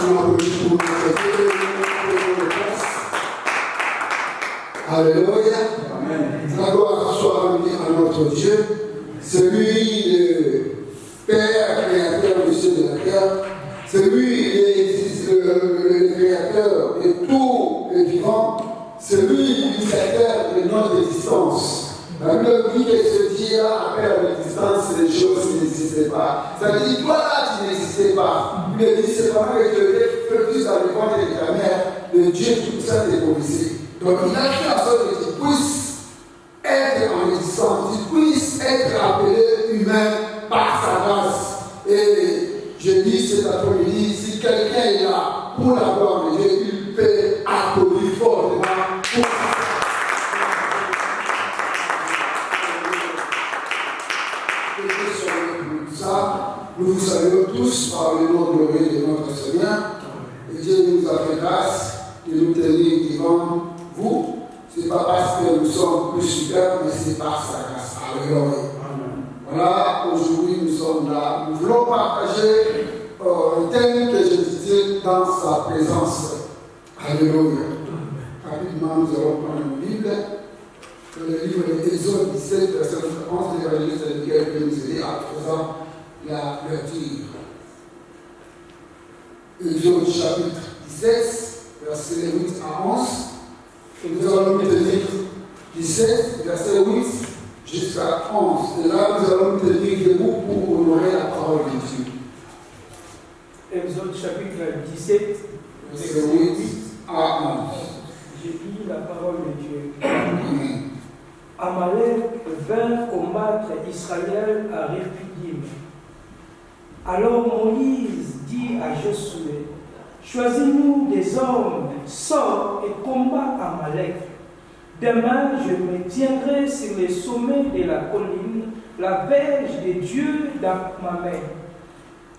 On applaudit pour notre Dieu, pour notre place. Alléluia. Amen. La gloire soit rendue à notre Dieu, celui le Père, créateur du ciel et de la terre, celui le créateur de tout le vivant, celui l'initiateur de notre existence. La Bible dit que ce Dieu-là appelle à l'existence des choses qui n'existaient pas. Ça veut dire, toi là, tu n'existais pas. Il me dit, c'est pas que je vais faire plus dans le ventre de ta mère, le Dieu tout-puissant t'est promisé. Donc il a fait en sorte que tu puisses être en existence, tu puisses être appelé humain par sa grâce. Et je dis cet après-midi, si quelqu'un est là pour la gloire de Dieu, il peut applaudir fortement pour ça. Nous vous saluons tous par le nom glorieux de notre Seigneur. Et Dieu nous a fait grâce de nous tenir devant vous. Ce n'est pas parce que nous sommes plus super, mais c'est par sa grâce. Alléluia. Voilà, aujourd'hui nous sommes là. Nous voulons partager un thème que je disais dans sa présence. Alléluia. Rapidement, nous allons prendre une Bible. Le livre d'Exode 17, verset 11, l'évangéliste Miguel peut nous aider à présent la lecture. Exode chapitre 17, verset 8 à 11. Et nous allons nous tenir 17, verset 8 jusqu'à 11. Et là, nous allons nous tenir debout pour honorer la parole de Dieu. Exode chapitre 17, verset 8 à 11. Je lis la parole de Dieu. Amen. Amalek vint combattre Israël à Rephidim. Alors Moïse dit à Josué, choisis-nous des hommes, sors et combat Amalek. Demain, je me tiendrai sur les sommets de la colline, la verge de Dieu dans ma main.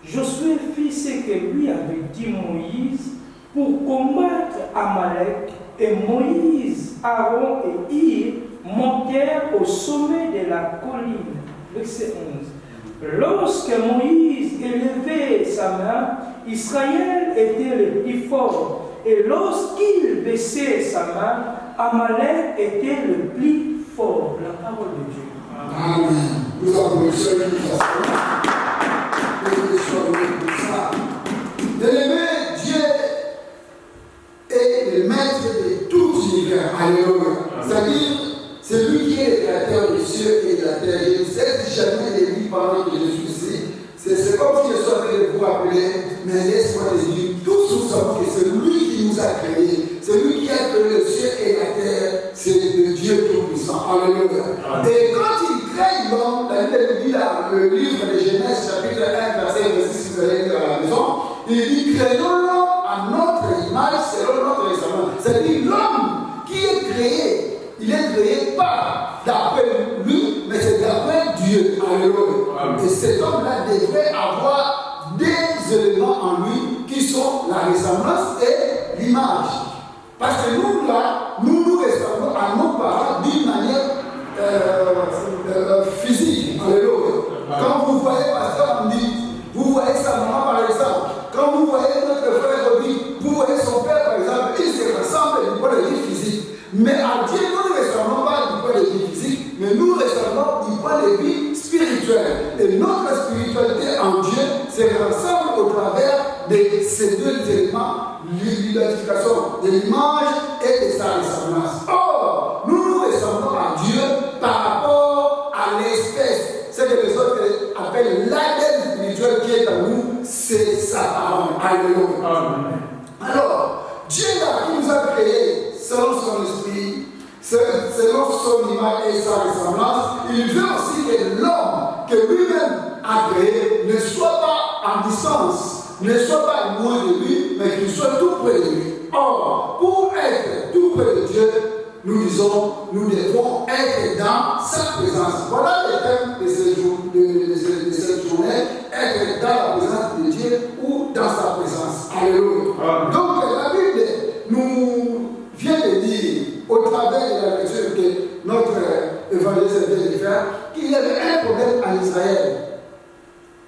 Josué fit ce que lui avait dit Moïse pour combattre Amalek, et Moïse, Aaron et Hir montèrent au sommet de la colline. Verset 11. Lorsque Moïse élevait sa main, Israël était le plus fort. Et lorsqu'il baissait sa main, Amalek était le plus fort. La parole de Dieu. Amen. Nous applaudissons une façon. Et nous sommes pour ça. Bien-aimé, Dieu est le maître de tout l'univers. Alléluia. C'est-à-dire, c'est lui qui est le créateur des cieux et de la terre. Je ne sais si jamais de lui pendant que je suis ici. C'est comme si je suis en train de vous rappeler, mais laisse-moi te dire, tous nous savons que c'est lui qui nous a créés. C'est lui qui a créé le ciel et la terre. C'est le Dieu Tout-Puissant. Alléluia. Et quand il crée l'homme, la Bible dit dans le livre de Genèse, chapitre 1, verset 26, si vous allez lire à la maison, il dit, créons l'homme à notre image, selon notre ressemblance. C'est-à-dire l'homme qui est créé. Il est créé pas d'après lui, mais c'est d'après Dieu. Alléluia. Et cet homme-là devrait avoir des éléments en lui qui sont la ressemblance et l'image. Parce que nous, là, nous ressemblons à nos parents d'une manière physique. Alléluia. Quand vous voyez, pasteur, on dit, vous voyez sa maman par exemple. Quand vous voyez notre frère Roby, vous voyez son père par exemple, ils se ressemblent du point de vue physique. Mais à Dieu, nous ne ressemblons pas du point de vue physique, mais nous ressemblons du point de vue spirituel. Et notre spiritualité en Dieu se rassemble au travers de ces deux éléments, l'identification de l'image et de sa ressemblance. Or, nous ressemblons à Dieu par rapport à l'espèce. Ce que les autres appellent l'ADN spirituel qui est en nous, c'est sa parole. Alléluia. Alors, Dieu là qui nous a créés selon son esprit, selon son image et sa ressemblance, il veut aussi que l'homme que lui-même a créé ne soit pas en distance, ne soit pas loin de lui, mais qu'il soit tout près de lui. Or, pour être tout près de Dieu, nous disons, nous devons être dans sa présence. Voilà le thème de cette journée, être dans la présence de Dieu ou dans sa présence. Alléluia. Donc, la Bible nous vient de dire, au travers de la lecture que notre évangéliste vient de faire, qu'il y avait un problème en Israël.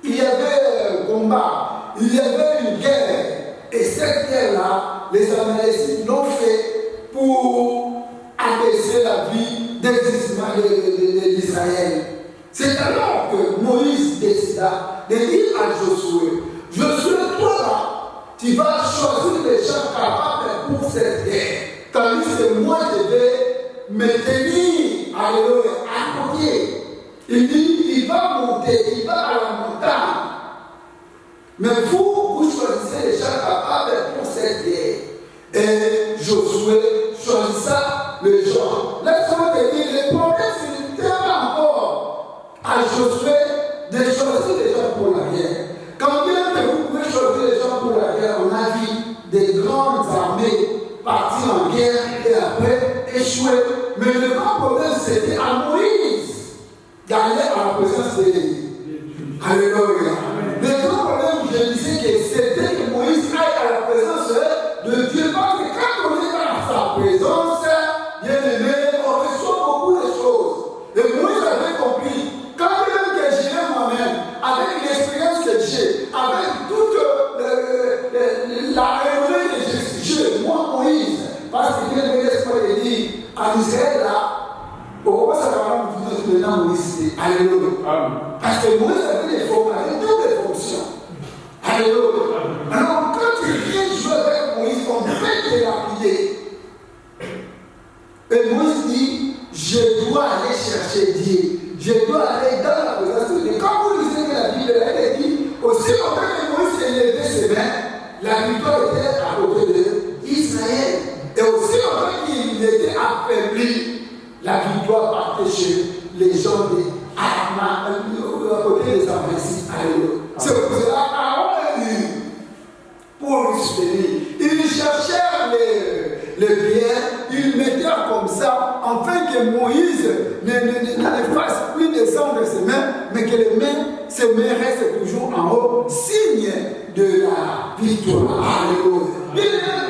Il y avait un combat, il y avait une guerre. Et cette guerre-là, les Amalécites l'ont fait pour abaisser la vie des Israël. C'est alors que Moïse décida de dire à Josué, Josué, toi là, tu vas choisir les gens capables pour cette guerre. Tandis que moi, je vais me tenir à côté. Il dit, il va monter, il va à la montagne. Mais vous choisissez les gens capables pour cette guerre. Et Josué choisissa les gens. Laisse-moi te dire, le problème, c'est encore à Josué de choisir les gens pour la guerre. Quand bien que vous pouvez choisir les gens pour la guerre, on a vu des grandes armées partir en guerre et après échouer. Mais le grand problème, c'était à Moïse d'aller à la présence de Dieu. Alléluia. Le grand problème, je disais que c'était que Moïse aille à la présence de Dieu. Parce que quand on est dans sa présence, bien aimé, on reçoit beaucoup de choses. Et Moïse avait compris, quand même que j'irai moi-même, avec l'expérience que j'ai, avec toute la renommée que j'ai, moi Moïse, parce que Dieu me laisse pas le dire, en Israël là, pourquoi ça va vous dire maintenant Moïse? Alléluia. Parce que Moïse avait des fonctions. Alléluia. Alors quand tu viens jouer avec Moïse, on peut te lapider. Et Moïse dit, je dois aller chercher Dieu. Je dois aller dans la présence de Dieu. Quand vous lisez que la Bible, elle dit, aussi longtemps que Moïse élevait ses mains, la victoire était à côté d'Israël. Et aussi longtemps qu'il était affaibli, la victoire partait chez les gens à côté des Amalécites. C'est pour cela qu'Aaron est venu pour lui soutenir. Il cherchait les pierres, il mettait comme ça, afin que Moïse ne fasse plus descendre ses mains, mais que ses mains restent toujours en haut, signe de la victoire. Alléluia.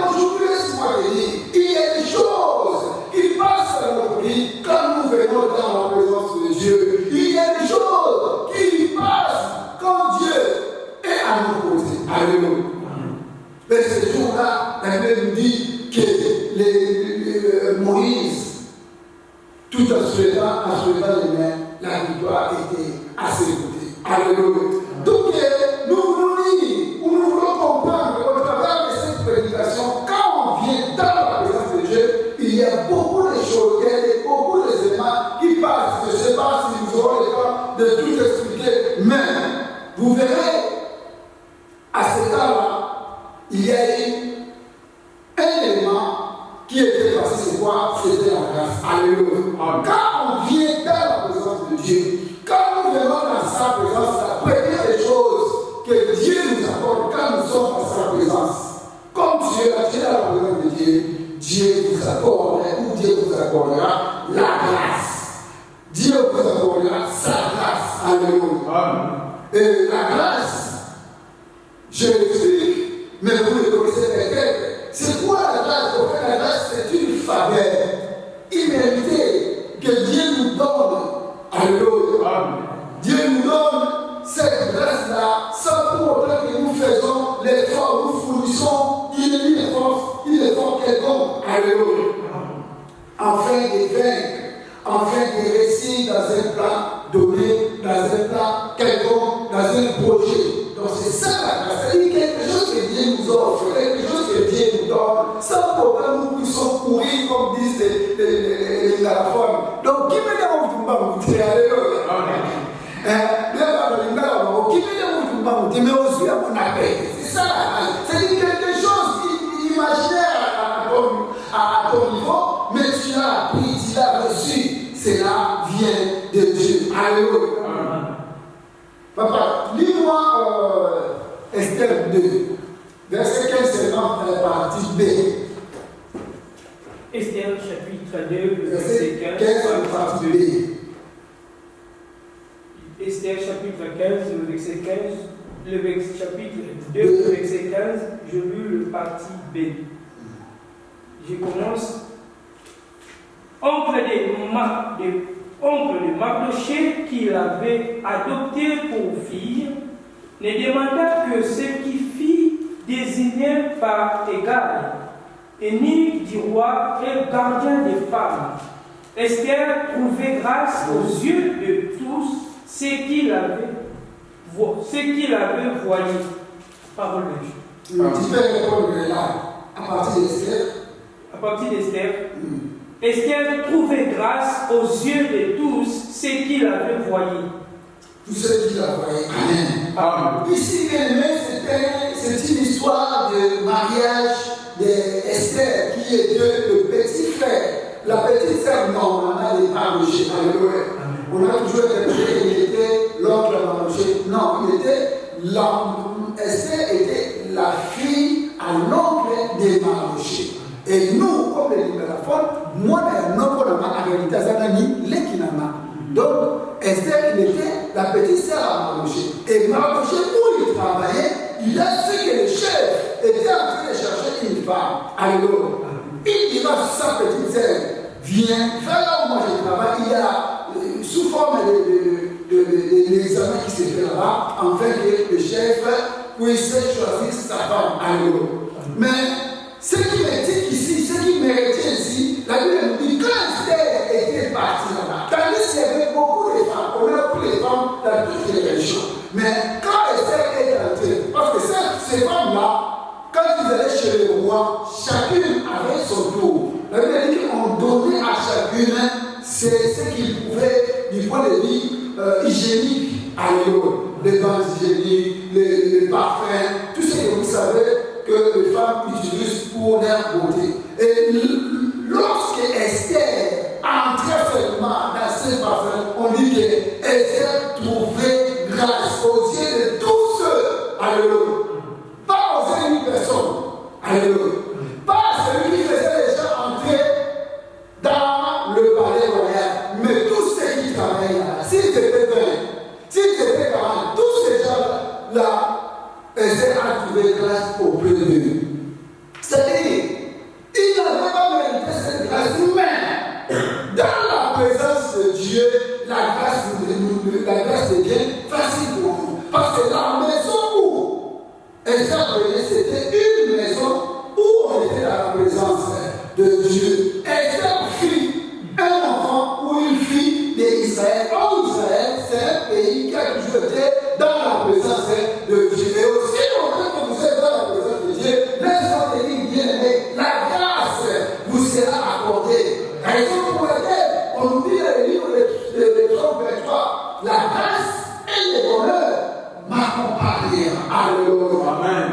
Aujourd'hui, laisse-moi dire, il y a des choses qui passent dans notre vie quand nous venons dans la présence de Dieu. Il y a des choses qui passent quand Dieu est à nos côtés. Alléluia. Mais ce jour-là, la Bible nous dit que Moïse, tout en se levant les mains, la victoire était à ses côtés. Alléluia. Donc, nous voulons dire, ou nous voulons comprendre au travers de cette prédication, quand on vient dans la présence de Dieu, il y a beaucoup de choses, il y a beaucoup d'éléments qui passent. Je ne sais pas si vous aurez le temps de tout expliquer, mais vous verrez, à ce temps-là, il y a eu un élément qui était passé, c'est quoi? C'était la grâce. Alléluia. Quand on vient dans la présence de Dieu, quand nous venons dans sa présence, la première des choses que Dieu nous accorde quand nous sommes dans sa présence, comme Dieu a été dans la présence de Dieu, Dieu vous accorde, ou Dieu vous accordera la grâce. Dieu vous accordera sa grâce. Alléluia. Et la grâce, je l'explique, mais vous le connaissez peut-être. C'est quoi la grâce? En fait, la grâce, c'est une faveur imméritée que Dieu nous donne. Alléluia. Dieu nous donne cette grâce-là sans pour autant que nous faisons l'effort, nous fournissons une effort quelconque. Alléluia. Afin de vaincre, afin de réussir dans un plan donné, dans un plan quelconque, dans un projet. Donc c'est ça la grâce. C'est-à-dire quelque chose que Dieu nous offre, quelque chose que Dieu nous donne, sans pourtant nous puissions courir comme disent les garafons. Donc qui me dit que vous ne pouvez pas alléluia. Mais aussi à mon appel. C'est ça la grâce. C'est-à-dire quelque chose imaginaire à ton niveau, mais tu l'as appris, tu l'as reçu. Cela vient de Dieu. Alléluia. Papa, lis-moi Esther 2, verset 15 partie B. Esther chapitre 2, verset 15, partie B. Esther chapitre 15, le verset 15, chapitre 2, verset 15, je lis le partie B. Je commence. Oncle de Mardochée, qui l'avait adopté pour fille, ne demanda que ce qui fit désigné par égal, ennemi du roi et gardien des femmes. Esther trouvait grâce aux yeux de tous ceux qui l'avaient voyé. Parole de Dieu. Tu peux répondre là, à partir d'Esther. À partir d'Esther. Esther trouvait grâce aux yeux de tous ceux qui l'avaient voyé. Tous ceux qui l'avaient voyé. Amen. Ici, c'est une histoire de mariage d'Esther qui était le petit frère. La petite sœur, normalement, n'est pas Mardochée. Alléluia. On a toujours interprété qu'il était l'oncle de Mardochée. Non, Esther était la fille à l'oncle de Mardochée. Et nous, comme les libéraphones, moi, en réalité, donc, Esther, il était la petite sœur à Mardochée. Et Mardochée, où il travaillait, il a su que le chef était en train de chercher une femme. Alléluia. Il dira à sa petite sœur, viens, fais là où moi je travaille. Il y a, sous forme de l'examen qui se fait là-bas, afin que le chef puisse choisir sa femme. Alléluia. Mais ce qui me dit ici, ce qui me retient ici, la Bible nous dit que Esther était partie là-bas. Tandis qu'il y avait beaucoup de femmes, on a pris les femmes dans toutes les religions. Mais quand Esther est entrée, parce que ces femmes-là, quand ils allaient chez le roi, chacune avait son tour. La Bible dit qu'on donnait à chacune ce qu'il pouvait du point de vue hygiénique. Alléluia. Les bandes hygiéniques, les parfums, tout ce que vous savez que les femmes utilisent pour leur beauté. Et lorsque Esther entrait seulement dans ces parfums, on dit que Esther trouvait grâce aux yeux de tous ceux. Alléluia. Pas aux yeux d'une personne. Alléluia. Pas celui qui faisait les gens entrer dans le palais royal, mais tous ceux qui travaillaient là. S'ils étaient 20, s'ils étaient 40, tous ces gens-là, Esther a trouvé grâce auprès d'eux. C'est-à-dire, il n'avait pas mérité cette grâce, mais dans la présence de Dieu, la grâce devient facile pour nous. Parce que la maison où Esther venait, c'était une maison où on était dans la présence de Dieu. Esther fit un enfant ou une fille d'Israël. Or, Israël, c'est un pays qui a toujours été dans la présence de Dieu. Et aussi longtemps que vous êtes dans la présence de Dieu, laisse-moi te dire, bien-aimé, la grâce vous sera accordée. Raison pour laquelle on nous dit dans le livre de Job 23, la grâce et le bonheur m'accompagnèrent. Alléluia. Amen.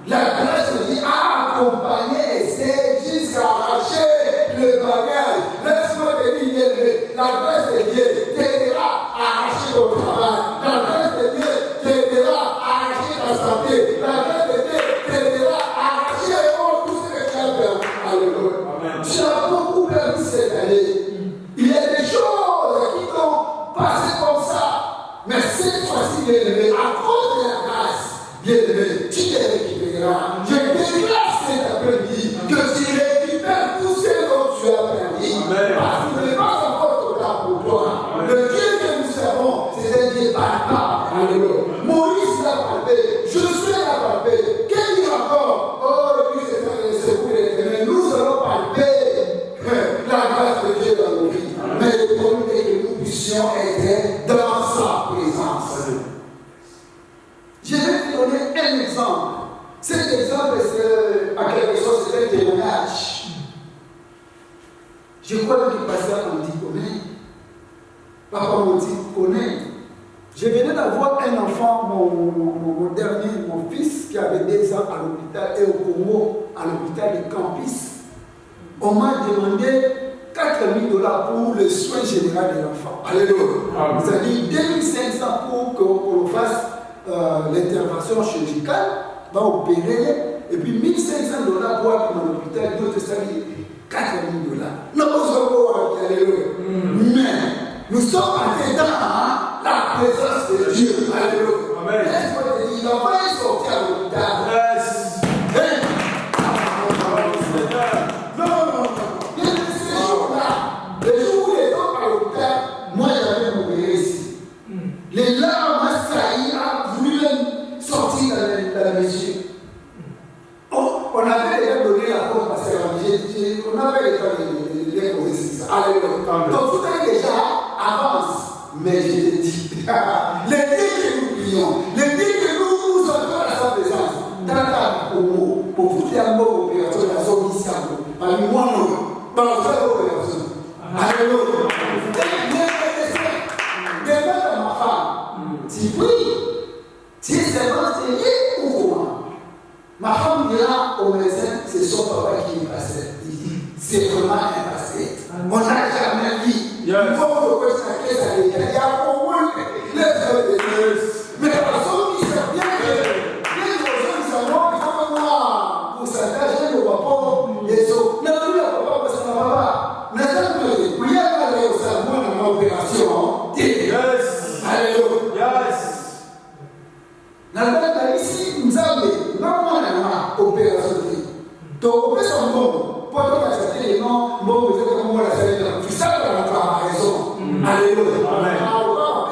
La grâce me dit accompagner Esther jusqu'à arracher le bagage. Laisse-moi te dire, la grâce de Dieu t'aidera à arracher ton travail. La grâce de Dieu t'aidera à arracher ta santé. La grâce de Dieu t'aidera à arracher tout ce que tu as perdu. Alléluia. Tu as beaucoup perdu cette année. Il y a des choses qui t'ont passé comme ça. Mais cette fois-ci, bien aimé, à cause de la grâce, bien aimé, tu te récupéreras. Je déclare cet après-midi que tu récupères tout ce dont tu as perdu. Parce qu'il n'est pas encore trop tard pour toi. Le Dieu que nous servons, c'est un Dieu palpable. Alléluia. Moïse l'a palpé, Josué l'a palpé. Quel dit encore? Oh, le Christ est en train de secouer l'éternel. Nous allons palper la grâce de Dieu dans nos vies. Mais le problème est que nous puissions être dans sa présence. Je vais te donner un exemple. Cet exemple, c'est à quelque chose, c'est un témoignage. Je crois que le pasteur Anticoné, papa Anticoné, je venais d'avoir un enfant, mon dernier, mon fils, qui avait 2 ans à l'hôpital et au Congo, à l'hôpital de Campus. On m'a demandé 4 000 $ pour le soin général de l'enfant. Alléluia. C'est-à-dire 2500 pour qu'on fasse l'intervention chirurgicale, va opérer, et puis 1500 $ pour aller dans l'hôpital, d'autres ça dit 4 000 $. Nous sommes alléluia. Mais nous sommes entrés dans la présence de Dieu. Alléluia. Laisse-moi te dire, l'enfant est sorti à l'hôpital. Les jours où les hommes à l'hôpital, moi j'avais mon bébé ici. Les larmes assaillies ont voulu même sortir dans les yeux. on avait déjà donné la porte parce qu'on avait déjà les poser ça. Alléluia. Donc vous avez déjà avance. Mais je te dis, les dés que nous prions, les dés que nous entrons à sa présence, dans la pour vous faire un bon opération, la zone ici, parmi moi, non, dans la seule opération. Alléluia. Demande à ma femme, tu pries, tu es servante, tu es ou comment? Ma femme dira au médecin, c'est son papa qui est passé. Il dit, c'est vraiment un passé. On n'a jamais vu. Il faut que la caisse à l'égard. Il y a au moins les mais la personne qui sert bien que les gens qui savent, il faut que moi, pour s'attacher au papa, les autres. Non, non, le papa, parce que le papa, n'a jamais fait. Vous y avez au salon dans l'opération. Yes. Alléluia. Yes. N'a ici, nous avons opération. Donc, opération bon. Pour que la santé est non, bon, vous êtes comme moi la santé. C'est ça que la raison. Alléluia. Amen.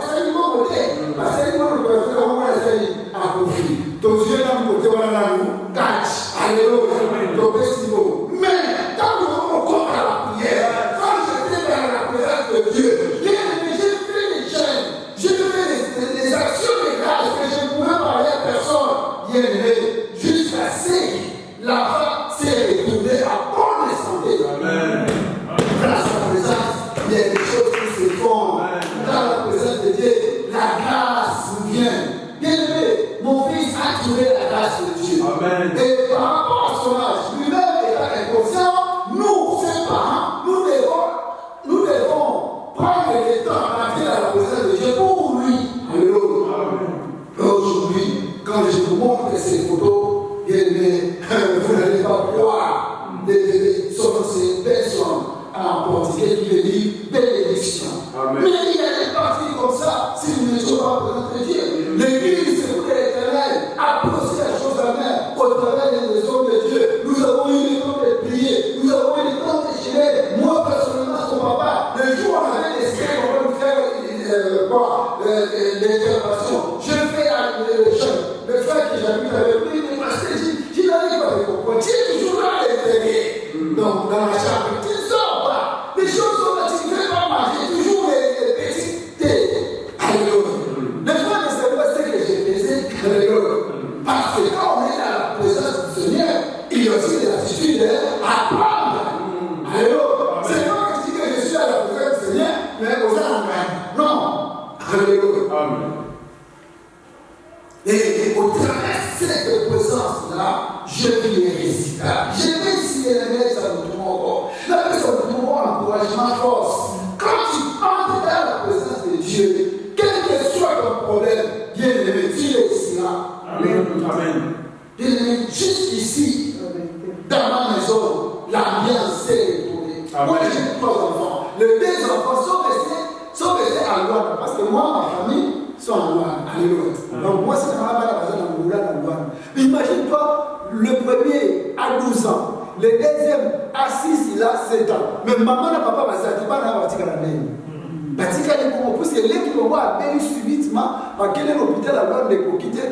C'est un bon côté. Parce que nous pouvons faire comme moi la santé à profit. Donc, Dieu n'a pas côté, voilà, nous, catch. Alléluia. Donc, c'est bon. Mais, quand nous avons encore à la prière, quand j'étais dans la présence de Dieu, j'ai fait les chaînes, j'ai fait les actions de grâce que je ne pouvais parler à personne. Bien-aimé, jusqu'à ce que la femme s'est retournée à bonne santé. Amen. Dans sa présence, il y a des choses qui se font. Dans la présence de Dieu, la grâce nous vient. Bien-aimé, mon fils a trouvé la grâce de Dieu. Amen. Et par rapport à son âge, lui-même étant inconscient, nous, ses parents, nous devons prendre le temps à entrer dans la présence de Dieu pour lui. Alléluia. Aujourd'hui, quand je vous montre ces photos, vous n'allez pas voir ces personnes en portugais qui veut dire bénédiction. Amen. Mais il y a des parties comme ça, si nous ne sommes pas présents de Dieu. L'église, c'est pour l'Éternel, a posé la chose à main au travers des hommes de Dieu. Nous avons eu le temps de prier, nous avons eu le temps de gérer. Moi, personnellement, son papa, le jour où on avait décidé qu'on va faire l'intervention, je fais le frère que j'habite avec lui, il m'a dit, je n'arrive pas à comprendre. Tu es toujours là à l'intérieur. Donc, dans la chambre, tu ne sors pas. Les choses sont là, tu ne fais pas manger, toujours les petits thés. Alléluia. Le frère ne sait pas ce que j'ai fait. Alléluia. Parce que quand on est dans la présence du Seigneur, il y a aussi des attitudes à prendre. Alléluia. C'est pas que tu dis que je suis à la présence du Seigneur, mais aux âmes. Non. Alléluia. Amen. Et au travers de cette présence-là, je vis les résultats. Je vais essayer de mettre ça dans ton corps. La personne de ton encouragement, force. Quand tu entres dans la présence de Dieu, quel que soit ton problème, bien aimé, tu réussiras. Amen. Amen. Bien aimé, jusqu'ici, dans ma maison, l'ambiance s'est retournée. Moi, j'ai 3 enfants. Les 2 enfants sont restés à Loire. Parce que moi, ma famille, sont en Loire. Alléluia. Donc, moi, c'est dans la maison dans Loire. Imagine-toi, le premier à 12 ans, le deuxième à 6, il a 7 ans. Mais maman n'a pas passé à dire, pas dans la batika la même. Batika les Congo, parce que l'équipe on voit à Béni subitement, par quel est l'hôpital à Loire de Kokité,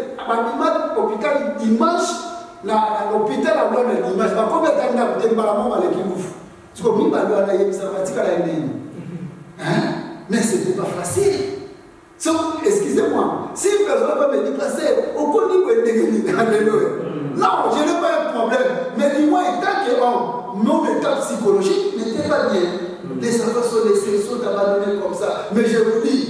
l'hôpital dimanche, l'hôpital à Loire de dimanche, combien de temps il a été malamment avec l'équipe? Tu comprends, Loire de Yémi, ça batika la même. Mais c'était pas facile. So, excusez-moi, si une personne va me déplacer, au niveau de Alléluia. Non, je n'ai pas un problème. Mais dis-moi, tant qu'homme, mon état psychologique n'était pas bien. Les enfants sont laissés, sont abandonnés comme ça. Mais je vous dis,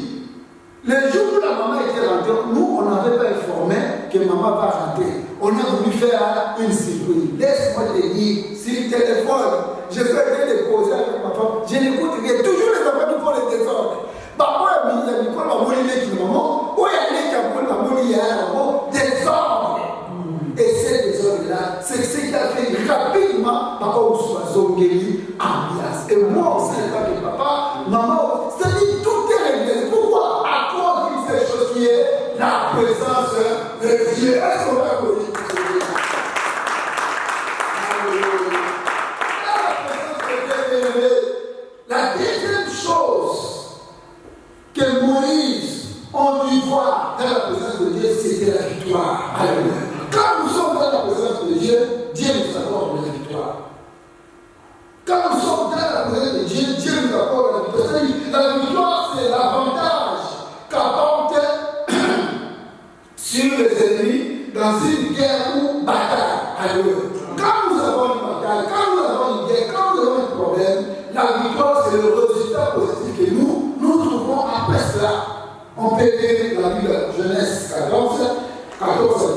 le jour où la maman était rentrée, nous, on n'avait pas informé que maman va rentrer. On a voulu faire une surprise. Laisse-moi te dire, sur le téléphone, je fais des causes avec ma femme, je n'écoute rien. Toujours les enfants qui font les désordres. Papa a mis la Nicole à mourir avec le moment, où il y a les Cameroun à mourir des ordres. Et ces désordres-là, c'est ce qui a fait rapidement papa Oussoua Zongeli ambiance. Et moi aussi, en tant que papa, maman, c'est-à-dire tout est réglé. Pourquoi? À cause d'une seule chose qui est la présence de Dieu. Est-ce qu'on va connaître Dieu? La deuxième chose que Moïse, on lui voit dans la présence de Dieu, c'était la victoire. Alléluia. Quand nous sommes dans la présence de Dieu, Dieu nous Alléluia. Quand nous avons une bataille, quand nous avons une guerre, quand nous avons un problème, la victoire, c'est le résultat positif que nous trouvons après cela. On peut lire la Bible Genèse 14 à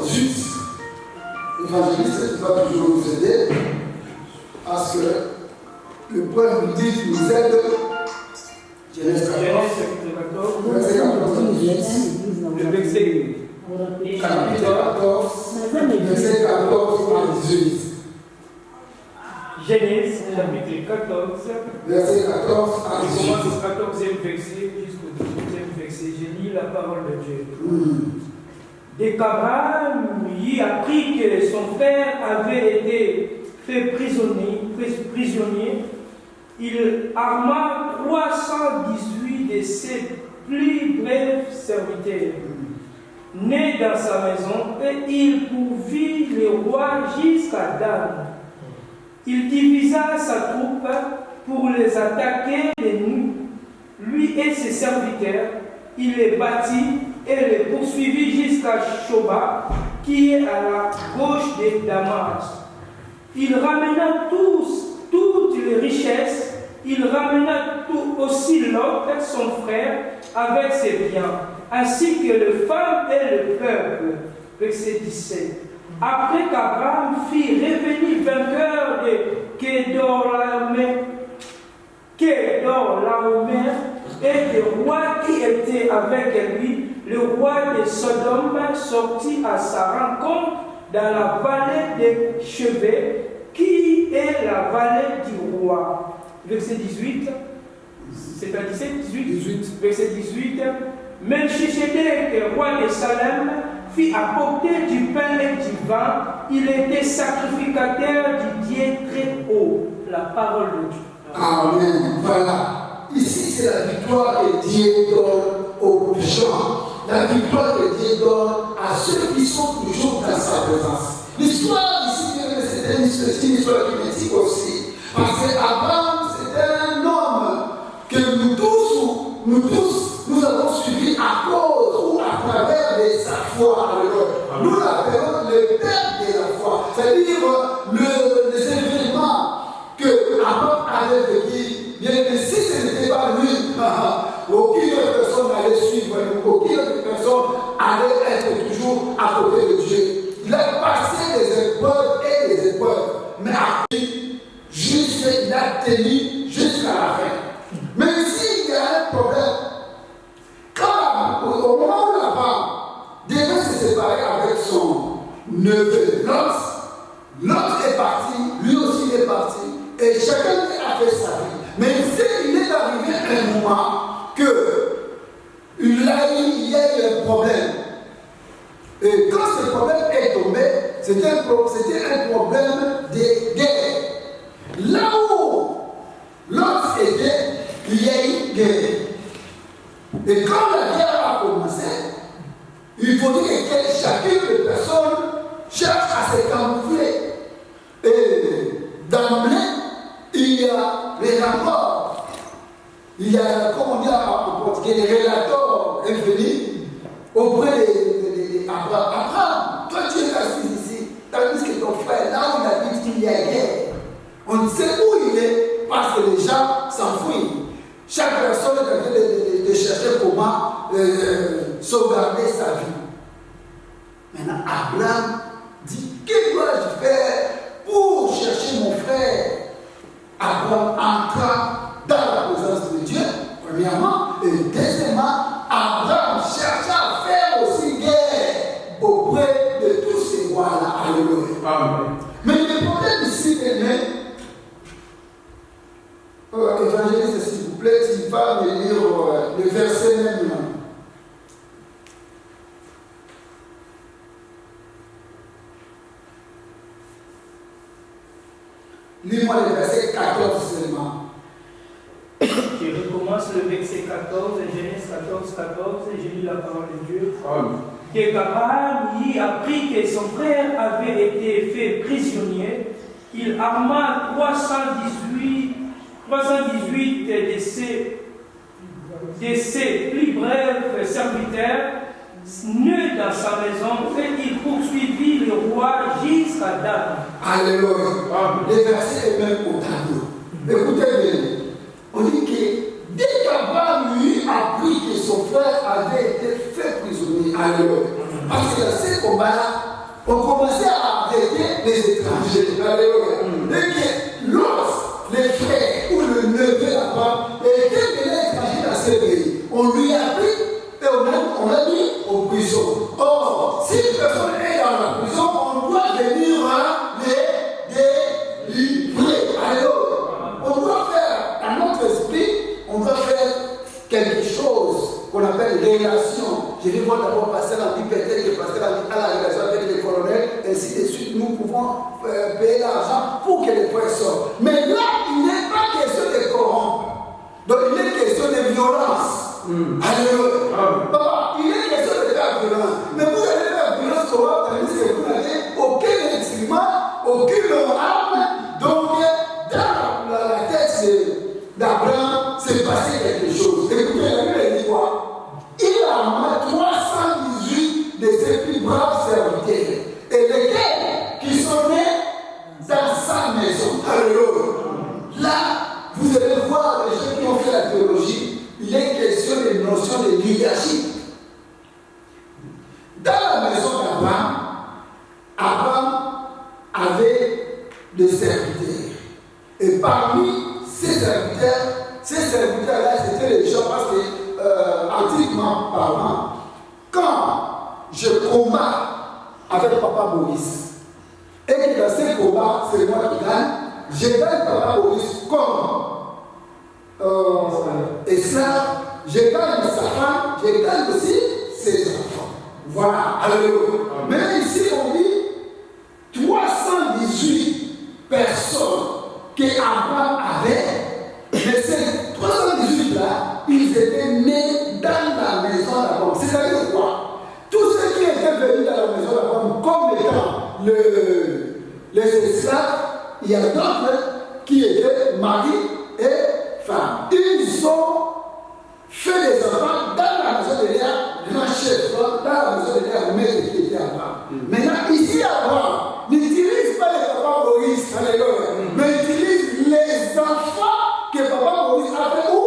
18. L'évangéliste va toujours nous aider à ce que le peuple nous aide. Genèse 14, verset 14 à 18. Le verset Chapitre 14, verset 14 à 18. Genèse, chapitre 14, verset 14 à 18. commence au 14e verset jusqu'au 18e verset. Je lis la parole de Dieu. Dès qu'Abraham y apprit que son frère avait été fait prisonnier, il arma 318 de ses plus brefs serviteurs, nés dans sa maison, et il pourvit le roi jusqu'à Dan. Il divisa sa troupe pour les attaquer de nuit. Lui et ses serviteurs, il les battit et les poursuivit jusqu'à Shoba, qui est à la gauche de Damas. Il ramena toutes les richesses, il ramena aussi Lot, son frère, avec ses biens, ainsi que les femmes et le peuple. Verset 17. Après qu'Abraham fit revenir vainqueur de Kedorlaomer et le roi qui était avec lui, le roi de Sodome, sortit à sa rencontre dans la vallée des Cheveux, qui est la vallée du roi. Verset 18. C'est à 18. Verset 18. Melchisedec, roi de Salem, fit apporter du pain et du vin. Il était sacrificateur du Dieu très haut. La parole de Dieu. Amen. Voilà. Ici, c'est la victoire que Dieu donne aux gens. La victoire que Dieu donne à ceux qui sont toujours dans sa présence. L'histoire ici, c'est une histoire qui m'éthique aussi. Parce qu'Abraham, c'était un homme que nous avons suivi à cause ou à travers de sa foi. Nous l'appelons le père de la foi. C'est-à-dire les événements que Abraham avait vécu. Bien que si ce n'était pas lui, aucune autre personne n'allait suivre, aucune autre personne allait être toujours à côté de Dieu. Il a passé des épreuves et des épreuves, mais après, il a tenu jusqu'à la fin. Mais s'il y a un problème, au moment où la femme devait se séparer avec son neveu, l'autre est parti, lui aussi est parti, et chacun a fait sa vie. Mais il est arrivé un moment qu'il y a eu un problème. Et quand ce problème est tombé, c'était un problème de guerre. Là où l'autre était, il y a eu guerre. Et quand la guerre a commencé, il faut dire que chacune des personnes cherche à se camoufler. Et d'emblée, il y a les rapports. Il y a, comme on dit en portugais, les relators venus auprès d'Abraham. Abraham, toi tu es assis ici, tandis que ton frère, là où il habite, il y a guerre. On ne sait où il est parce que les gens s'enfuient. Chaque personne est en train de chercher comment sauvegarder sa vie. Maintenant, Abraham dit, que dois-je faire pour chercher mon frère? Abraham entra dans la présence de Dieu, premièrement, et deuxièmement, Abraham chercha à faire aussi guerre auprès de tous ces rois-là. Alléluia. Mais le problème ici est né. Évangéliste, s'il vous plaît, il va me lire le verset même. Lis-moi le verset 14 seulement. Je recommence le verset 14, Genèse 14, 14, et je lis la parole de Dieu. Que Abraham y apprit que son frère avait été fait prisonnier, il arma 318 de ses plus brefs serviteurs, nul dans sa maison, et il poursuivit le roi jusqu'à Dan. Alléluia. Les versets est même au tableau. Écoutez bien. On dit que dès qu'Abraham lui a appris que son frère avait été fait prisonnier, alléluia. Parce que dans ces combats-là, on commençait à arrêter les étrangers. Alléluia. Et que lorsque les frères ou le neveu d'Abraham étaient venus étrangers dans ce pays, on lui a pris et on l'a mis en prison. Or, si une personne est dans la prison, on doit venir les délivrer. Alléluia. On doit faire, dans notre esprit, on doit faire quelque chose qu'on appelle relation. Je vais voir d'abord passer la vie, peut-être que passer la vie à la relation avec les colonels, ainsi de suite, nous pouvons payer l'argent pour que les frères sortent. Mais là, il n'est pas question de corrompre. Donc, il est question de violence. Alléluia. Papa, il est question de faire violence. Mais vous allez faire violence, comment tandis que vous n'avez aucun instrument, aucune arme. Donc, dans la tête d'Abraham, c'est passé quelque chose. Écoutez, la Bible dit quoi? Il a amené 318 de ses plus braves serviteurs. Et lesquels qui sont nés dans sa maison. Alléluia. Là, vous allez voir les gens qui ont fait la théologie. Il est question de notion de leadership. Dans la maison d'Abraham, Abraham avait des serviteurs. Et parmi ces serviteurs-là, c'était les gens, parce que, antiquement parlant, quand je combats avec Papa Maurice, et que dans ces combats, c'est moi qui gagne, je gagne Papa Maurice comme esclave, je gagne sa femme, je gagne aussi ses enfants. Voilà, alléluia. Mais ici, on dit 318 personnes qu'Abraham avait, mais ces 318-là, ils étaient nés dans la maison d'Abraham. C'est-à-dire quoi? Tous ceux qui étaient venus dans la maison d'Abraham comme étant les esclaves, il y a d'autres qui étaient maris et femmes. Ils ont fait des enfants dans la maison de Léa, grand chef, dans la maison de Léa, maître qui était Abraham. Maintenant, ici, Abraham n'utilise pas les papas Maurice, alléluia, mais utilise les enfants que papa Maurice a fait où?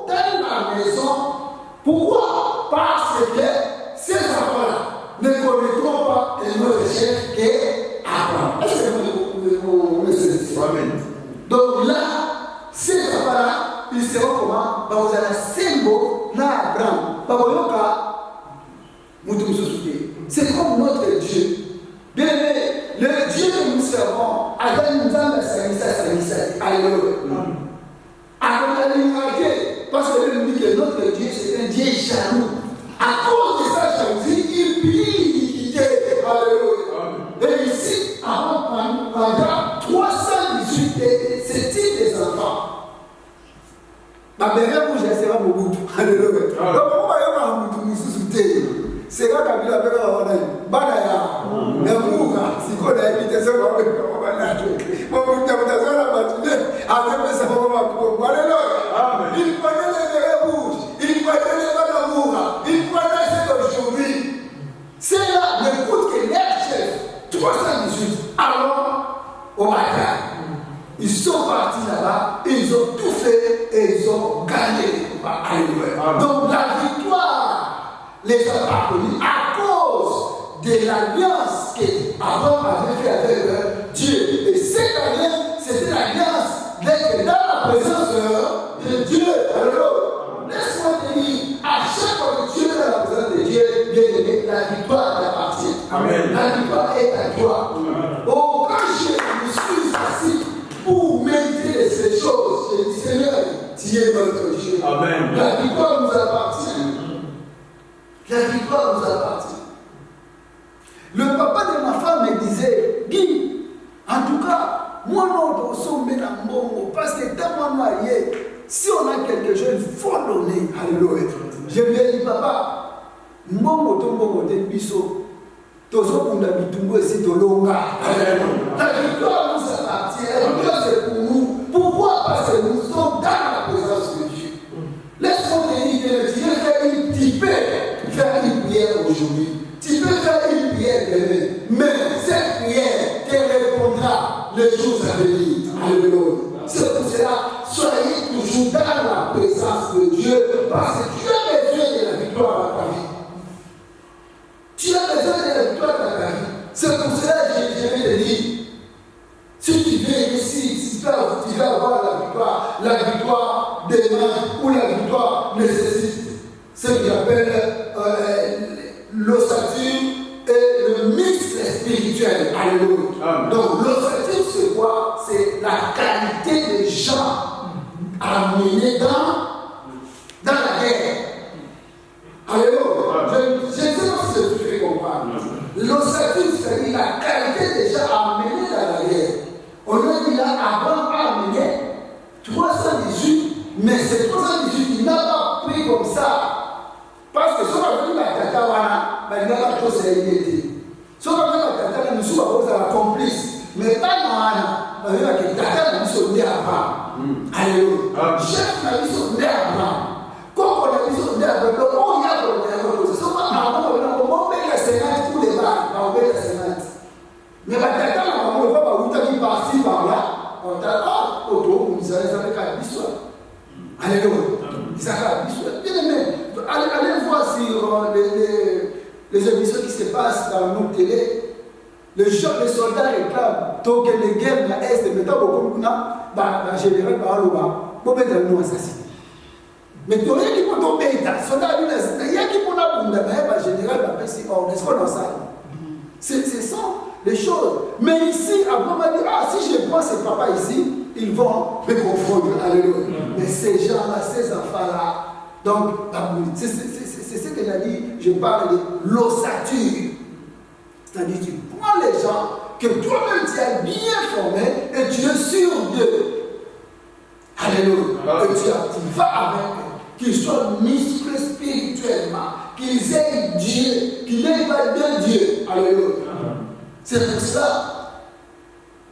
Dans la maison. Pourquoi? Parce que ces enfants-là ne connaîtront pas un autre chef qu'Abraham. Est-ce que vous me saisissez? Donc là, ces enfants-là, ils seront comment? Vous avez un symbole là, Abraham. C'est comme notre Dieu. Bien aimé, le Dieu que nous servons, alléluia. Parce que nous dit que notre Dieu, c'est un Dieu jaloux. À cause de sa jalousie, il plie l'iniquité. Alléluia. Et ici, pendant 318 de ce type des enfants. Ma mère, vous, je serai mon bout. Alléluia. Donc, on va y avoir un bout de sous-souté. C'est là qu'on a fait la Badaya. Mais vous, si on a évité ça, on va faire la matinée. Après, ça va pour alléluia. Il prenait les verres rouges. Il prenait les verres d'amour. Il prenait ce d'aujourd'hui. C'est là, n'écoute que leur chef, 318, alors au matin. Ils sont partis là-bas, ils ont tout fait et ils ont gagné. Alléluia. Donc la victoire les a parvenus à cause de l'alliance qu'Abraham avait fait avec Dieu. Et cette alliance, c'était l'alliance d'être dans la présence de Dieu. Alors, laisse-moi te dire, à chaque fois que tu es dans la présence de Dieu, bien aimé, la victoire t'appartient. Amen. La victoire est à toi. Oh, quand je me suis assis pour méditer ces choses, j'ai dit, Seigneur, tu es notre Dieu. Amen. La victoire nous appartient. La victoire nous appartient. Le papa de ma femme me disait, Guy, en tout cas, moi, nous sommes dans Mbongo, parce que dans mon marié, si on a quelque chose, il faut donner. Alléluia. Je lui ai dit, papa, Mbongo, ton Mbongo, t'es biso. Tozo Kunda Bitumbo et Sitolonga. La victoire nous appartient. La victoire, c'est pour nous. Pourquoi? Parce que nous sommes dans la présence de Dieu. Laisse-moi te dire que Dieu fait une typée, faire une prière aujourd'hui. les jours à venir. Alléluia. C'est pour cela, soyez toujours dans la présence de Dieu, parce que tu as besoin de la victoire dans ta vie. Tu as besoin de la victoire dans ta vie. C'est pour cela que je vais te dire, si tu viens ici, si tu vas avoir la victoire demain ou la victoire nécessite ce que j'appelle l'ossature et le muscle spirituel. Alléluia. Donc l'ossature c'est quoi? C'est la qualité des gens amenés dans la guerre. Alléluia. Je ne sais pas si tu fais comprendre. L'ossature, c'est-à-dire la qualité des gens amenés dans la guerre. On a dit là, Abraham a amené 318, mais ces 318, il n'a pas pris comme ça. Parce que si on a vu la tata, il n'a pas trop sérénité. Si on a vu la tata, nous sommes à complice. Mais pas dans la tata, nous sommes nés Abraham. Alléluia. Chef n'a dit sommes nés Abraham. Comme on a dit sommes nés Abraham, on y a donné. C'est seulement Abraham, on met la sénate pour les balles, on met la sénate. Mais la tata, on ne va pas où tu par-ci, par-là. On t'a dit, autour, vous savez, ça fait qu'à l'histoire. Alléluia. Ça fait l'histoire. Bien aimé, allez voir sur les émissions qui se passent dans nos télé. Les soldats réclament. Donc, les guerres, la Est, mais tant que en général, par le bas, pour mettre nous assassiner. Mais tu rien qui peut tomber, soldat, il y a qui peut en général, n'est-ce qu'on en salle. C'est ça. Les choses. Mais ici, Abraham a dit, si je prends ces papas ici, ils vont me confondre. Alléluia. Mais ces gens-là, ces enfants-là, donc, c'est ce que j'ai dit, je parle de l'ossature. C'est-à-dire, tu prends les gens que toi-même tu as bien formés et tu es sûr d'eux. Alléluia. Et tu vas avec eux, qu'ils soient musclés spirituellement, qu'ils aient Dieu, qu'ils n'aient pas de Dieu. Alléluia. C'est pour cela,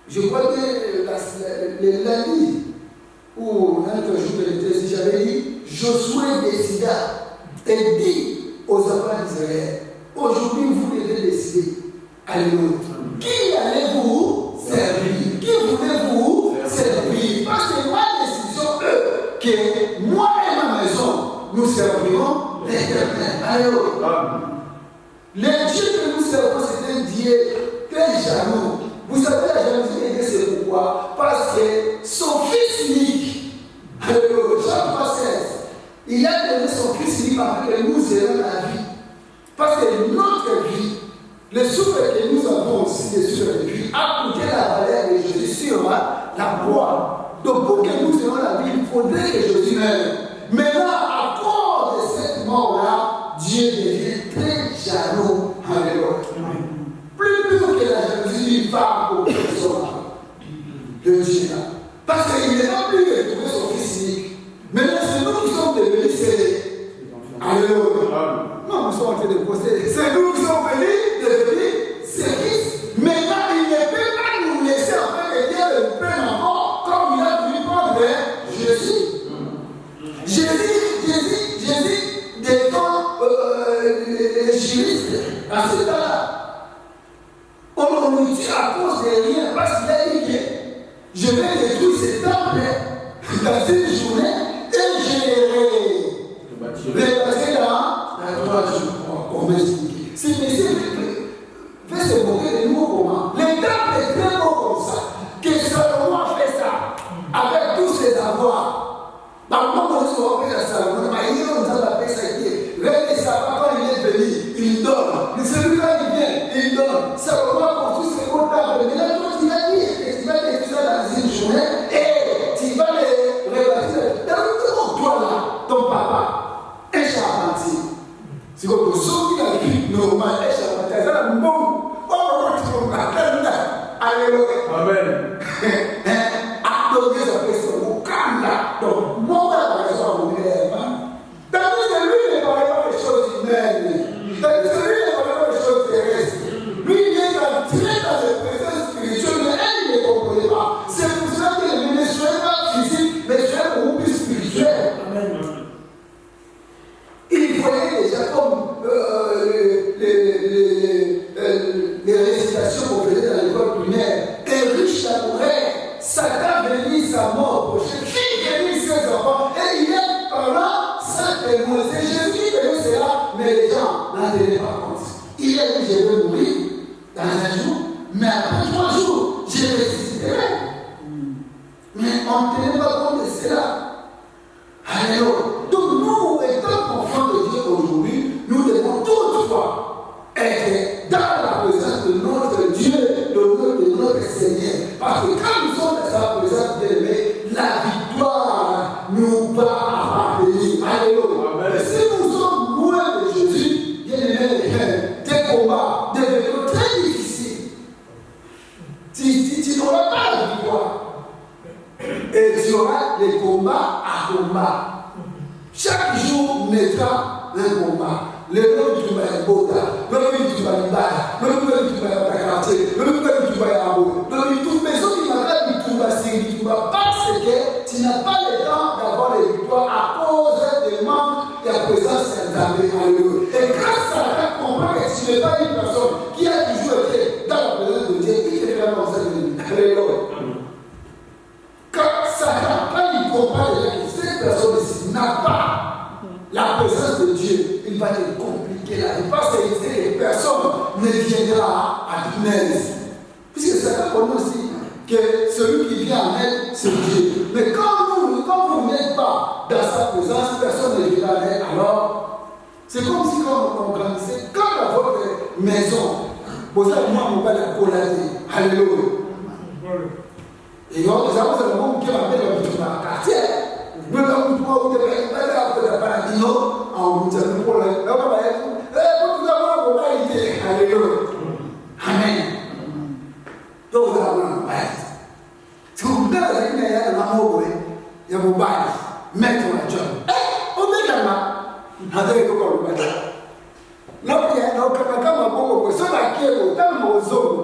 je crois que le lundi, où un autre jour de l'été, j'avais dit, Josué décida et dit aux enfants d'Israël, aujourd'hui vous devez décider. Alléluia. Qui allez-vous servir? Qui voulez-vous servir? Parce que ma décision, que moi et ma maison, nous servirons l'Éternel. Alléluia. Le Dieu que nous servons, c'est un Dieu très jaloux. Vous savez, la jalousie, c'est pourquoi? Parce que son fils unique, Jean 3,16, il a donné son fils unique afin que nous ayons la vie. Parce que notre vie, le souffle que nous avons aussi, le souffle de vie, a coûté la valeur de Jésus sur la croix. Donc pour que nous ayons la vie, il faudrait que Jésus meure. Maintenant, à cause de cette mort-là, Dieu devient très jaloux. Alléluia. Plus que la jalousie d'une femme ou personne de Dieu. Parce qu'il n'est pas plus de trouver son fils unique. Maintenant, c'est nous qui sommes devenus scellés. Alléluia. Non, nous sommes en train de procéder. C'est nous qui sommes venus devenir ses fils. Maintenant, il ne peut pas nous laisser en train de dire le plein encore comme il a voulu prendre Jésus. Jésus défend les juristes à ce temps-là. On nous tue à cause de rien parce qu'il a dit que je vais détruire ce temple dans une journée et je vais passer dans 3 jours. On va expliquer. Si Messie fait se moquer de nous comment? Le temple est très beau comme ça. Que Salomon a fait ça avec tous ses avoirs. Par contre, on se fait à Salomon. Mais il nous a appelé ça qui est. Regardez ça, quand il est venu, il donne. Mais celui-là, il vient, il donne. Salomon a construit ses gros tables. Mais là, toi, tu vas dire que tu vas détruire ça dans une journée et tu vas les rebâtir. Dans toi là, ton papa, un charpentier. C'est comme le son qui a vu normal, un charpentier. Ça là, bon. Alléluia. Amen. Donc, Dieu s'appelle ça. Au calme là. Donc, moi, par exemple, vous voulez. Tandis que lui ne parlait pas des choses humaines. Tandis que lui ne parlait pas des choses terrestres. Lui, il est entré dans les présences spirituelles, mais elle ne comprenait pas. C'est pour cela qu'il ne soyez pas physique, mais soyez beaucoup plus spirituel. Amen. Il voyait déjà comme les récitations qu'on faisait dans l'école primaire. Un riche j'aimerais Satan venir sa mort prochaine, qui venir ses enfants, et il est par là, ça témoin. C'est Jésus qui venait cela, mais les gens n'en tenaient pas compte. Il est dit, je vais mourir dans un jour, mais après 3 jours, je ressusciterai. Mais on ne tenait pas compte de cela. Alléluia. Donc nous, étant enfants de Dieu aujourd'hui, nous devons toutefois être dans la présence de notre Dieu, de notre Seigneur. Parce que quand nous sommes dans sa présence, la victoire nous va appartenir. Alléluia. Si nous sommes loin de Jésus, des combats deviennent très difficiles. Tu n'auras pas la victoire. Et tu auras les combats à combat. Chaque jour naîtra un combat. Le nom du Touba est Boda, le nom du Touba est Bada, le nom du Touba est Bakarate, le nom du Touba est Abo, le nom du Touba est du Touba parce que tu n'as pas le temps d'avoir les victoires à cause des membres de la présence entendue. Et grâce à ça, comprends que tu n'es pas une personne qui a toujours été dans la présence de Dieu, il te fait la pensée de Dieu. Quand Satan, quand il comprend déjà que cette personne-ci n'a pas la présence de Dieu, il va te compliquer la vie parce qu'il sait que personne ne viendra à ton aide. Puisque Satan connaît aussi que celui qui vient en aide, c'est Dieu. Mais quand vous n'êtes pas dans sa présence, personne ne viendra en aide. Alors, c'est comme si on grandissait, quand dans votre maison, vous avez moi mon père la coladée. Alléluia. Et donc, nous avons le monde qui va mettre le quartier. Nous avons tout le monde qui va mettre le paradis. En vous disant, pour le alléluia. Amen. Donc, vous avez un bail. Si vous voulez, il y a un amour, il y a un bail. Mettre un job. On met là. On a des cours de bail. Là, il y a un autre camarade, on a un qui est au temps de nos hommes.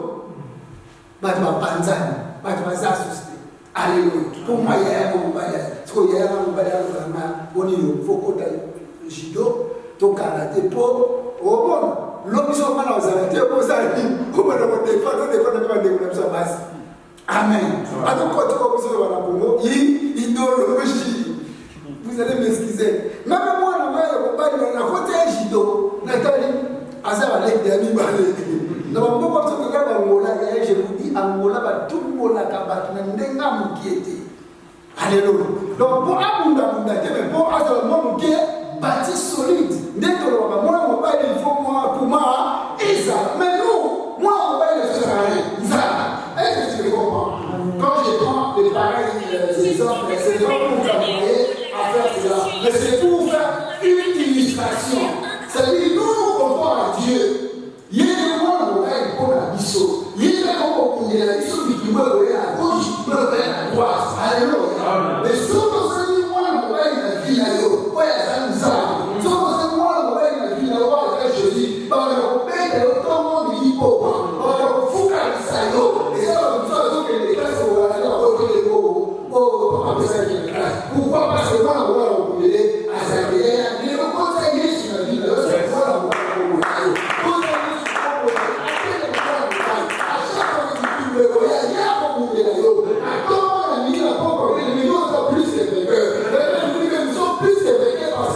Batma Panzani. Alléluia. Pour moi, il y a un mobile. Parce qu'il y a un mobile, il faut que tu judo, tu karaté, pour au bon. L'homme qui sont mal aux arrêtés, au bon, au bon, au bon, amen. Alors, quand tu commences à la Congo, idéologie. Vous allez m'excuser. Même moi, la côté judo, Nathalie, Azar avec des amis. Donc, beaucoup de choses que Angola, je vous dis, Angola va tout le monde à Kabat, mais n'a qui était. Alléluia. Donc, pour Abunda, mais pour Azalman qui est bâti solide, dès que moi, on va il faut moi, pour moi, Isa. Mais nous, moi, on va le faire rien. Isa. Est-ce que tu comprends? Quand je prends les pareils exemples, c'est pas pour vous envoyer à faire cela, mais c'est pour faire une illustration. C'est-à-dire, nous, on croit à Dieu. Il y a des moments où on a pour la mission. Il y a des moments où on a la mission qui peut aller à gauche, qui peut aller à droite. Alléluia. Mais si on se dit, moi, on va aller à la vie, on va aller à la vie. Si on se dit, moi, on va aller à la vie, on va aller à la vie. On va aller à la monde qui peut. On va aller à Foucault, et ça, on va dire que les classes vont aller à pourquoi? Parce que moi, on va aller à sa carrière. Mais le conseil sur la vie, c'est quoi on va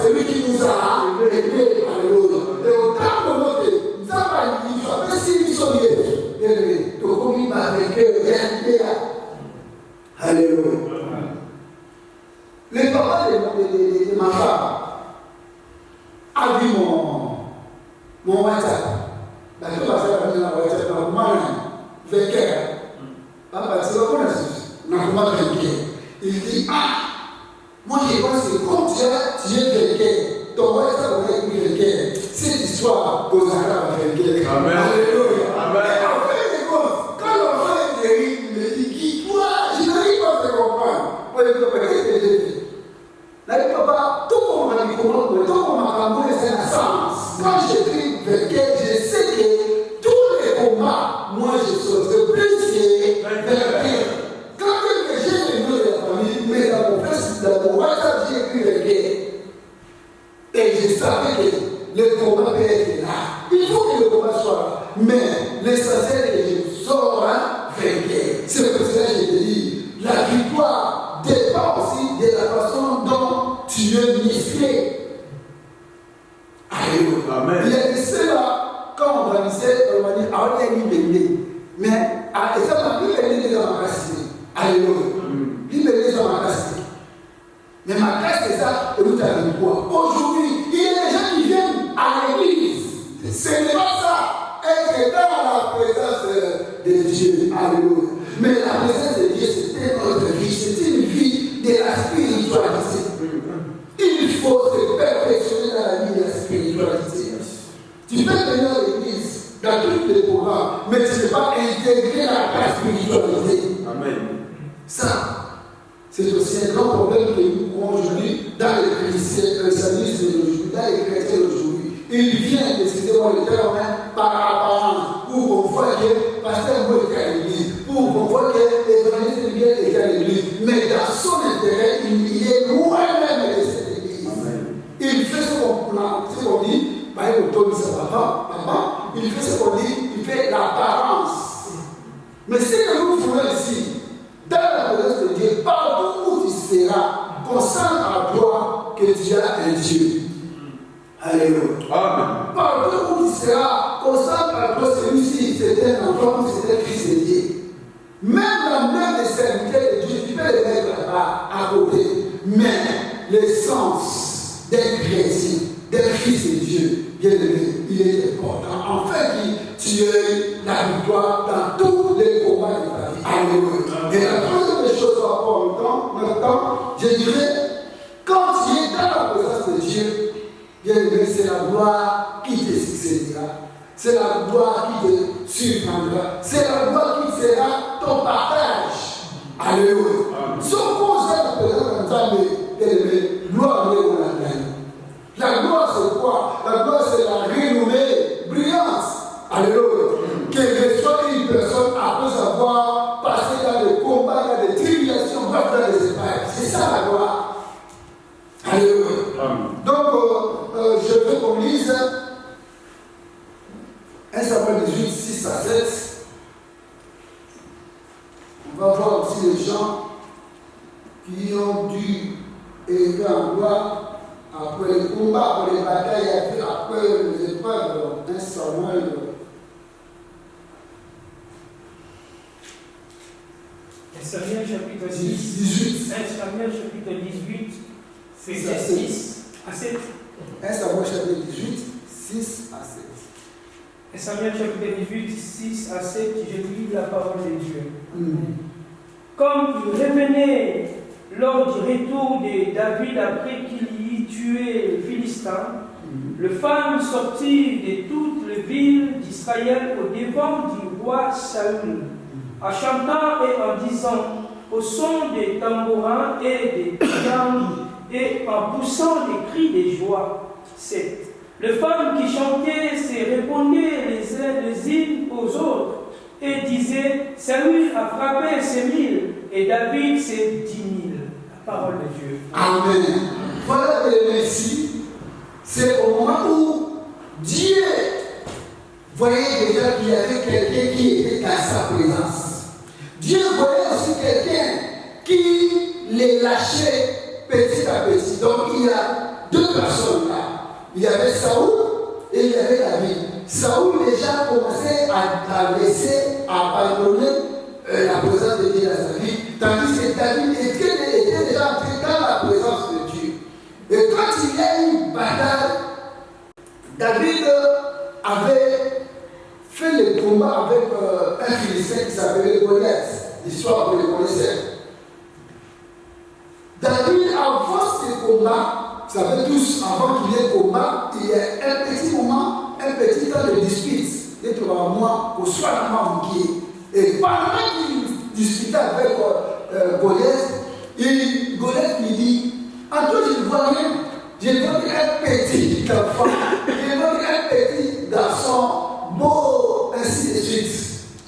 celui qui nous a réglé, alléluia. Et au temps de notre vie, nous avons dit, nous avons si nous sommes élevés, donc comme il m'a réglé, réalité. Alléluia. Les papas de ma femme a vu mon WhatsApp. La tout va faire la WhatsApp, la maman, véquer. Papa, tu vas connaître, la maman véquer. Il dit, ah! Moi, je pense que quand tu es vécu, ton WhatsApp va être vécu. Cette histoire aux Arabes va vécu. Amen. Alléluia. Amen. Et en fait, quand l'enfant est guéri, il me dit, qui toi, je n'arrive pas à te comprendre. Moi, je dis, papa, qu'est-ce que j'ai fait? Là, papa, tout comme on m'a dit, tout comme on m'a dit, c'est la sens. Quand j'écris vécu, je sais que tous les combats, moi, je sauterai plus que vécu. Quand j'ai les noms de la famille, mais dans mon WhatsApp, j'ai écrit le guerre. Et je savais que le combat peut être là. Il faut que le combat soit là. Mais l'essentiel est que je sors vainqueur. C'est pour cela Alléluia. Libérez dans ma casse. Mais ma casse, c'est ça, et vous avez quoi? Aujourd'hui, il y a des gens qui viennent à l'église. Ce n'est pas ça, être dans la présence de Dieu. Alléluia. Mais la présence de Dieu, c'est notre vie, c'est une vie de la spiritualité. Il faut se perfectionner dans la vie de la spiritualité. Tu peux venir à l'église dans tous les programmes, mais tu ne peux pas intégrer la spiritualité. Amen. Ça, c'est aussi un grand problème que nous avons aujourd'hui dans le christianisme d'aujourd'hui, dans les chrétiens d'aujourd'hui. Il vient excusez-moi le terme, par apparence, pour qu'on voit que pasteur Mo est à l'église, pour qu'on voit que l'évangile bien est à l'église. Mais dans son intérêt, il est loin même de cette église. Amen. Il fait ce qu'on dit, par exemple, Tony, c'est papa, il fait ce qu'on dit, il fait l'apparence. Mais si nous voulons ici, dans la présence de Dieu, partout où tu seras, constate à toi que tu as un Dieu. Alléluia. Amen. Partout où tu seras, constate à toi celui-ci, c'est un enfant ou c'est un fils de Dieu. Même la même des serviteurs de Dieu, tu peux les mettre là-bas, à côté. Mais l'essence d'un chrétien, d'un fils de Dieu, bien aimé, il est important. Enfin, tu aies la victoire dans tous les combats de ta vie. Alléluia. Et la troisième des choses par rapport au temps, maintenant, je dirais, quand tu es dans la présence de Dieu, bien aimé, c'est la gloire qui te succédera. C'est la gloire qui te surprendra. C'est la gloire qui sera ton partage. Alléluia. Sauf qu'on sait la présence de Dieu, bien aimé, gloire est où la gagne. La gloire, c'est quoi? La gloire, c'est la renommée brillante. Alléluia. Quelle que soit une personne après avoir passé dans des combats, dans des tribulations, bref, dans des épreuves. C'est ça la gloire. Alléluia. Donc, je veux qu'on lise 1 Samuel 18, 6 à 7. On va voir aussi les gens qui ont dû aider en gloire après les combats, après les batailles, après les épreuves. 1 Samuel 1 Samuel chapitre 18. 1 Samuel chapitre 18, verset 6 à 7. 1 Samuel chapitre 18, 6 à 7. 1 Samuel chapitre 18, 6 à 7, je lis la parole de Dieu. Comme il revenait lors du retour de David après qu'il y eut tué les Philistins, les femmes sortirent de toutes les villes d'Israël au devant du roi Saül, en chantant et en disant, au son des tambourins et des tambours, et en poussant des cris de joie. 7. Les femmes qui chantaient se répondaient les unes aux autres et disaient, Saül a frappé ses 1000 et David ses 10 000. La parole de Dieu. Amen. Voilà le Messie. C'est au moment où Dieu voyait déjà qu'il y avait quelqu'un qui était dans sa présence. Dieu voyait aussi quelqu'un qui les lâchait petit à petit. Donc il y a deux personnes là. Il y avait Saül et il y avait David. Saül déjà commençait à laisser abandonner la présence de Dieu dans sa vie, tandis que David était déjà entré dans la présence de Dieu. Et quand il y a eu une bataille, David avait fait le combat avec un Philistin qui s'appelait Goliath. L'histoire, vous le connaissez. David, avant ce combat, vous savez tous, avant qu'il y ait combat, il y a un petit moment, un petit temps de dispute. Et pour moi, au soir de manqué. Et pendant qu'il disputait avec Goliath, Goliath lui dit, en toi je ne vois rien, je vois un petit enfant, je vois un petit garçon, beau, ainsi de suite.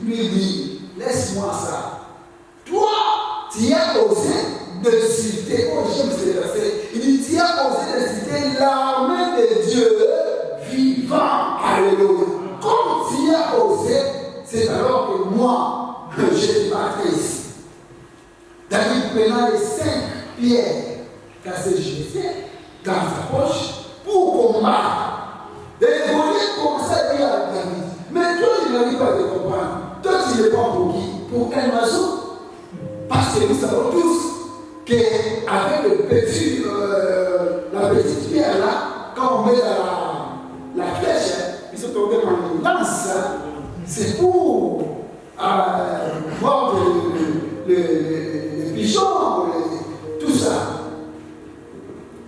Lui dit, laisse-moi ça. Toi, tu as osé de citer, oh j'aime ce verset, il dit, tu as osé de citer l'armée de Dieu vivant. Alléluia. Comme tu as osé, c'est alors que moi, je suis parti ici. David prenant les 5 pierres cassées dans sa poche pour combattre. Et Goliath commençait à dire à David, mais toi, je n'arrive pas à te comprendre. Toi, tu le prends pour qui? Pour un oiseau? Parce Parce que nous savons tous qu'avec la petite pierre là, quand on met la flèche, ils sont tombés dans une lance. C'est pour mordre les pigeons, tout ça.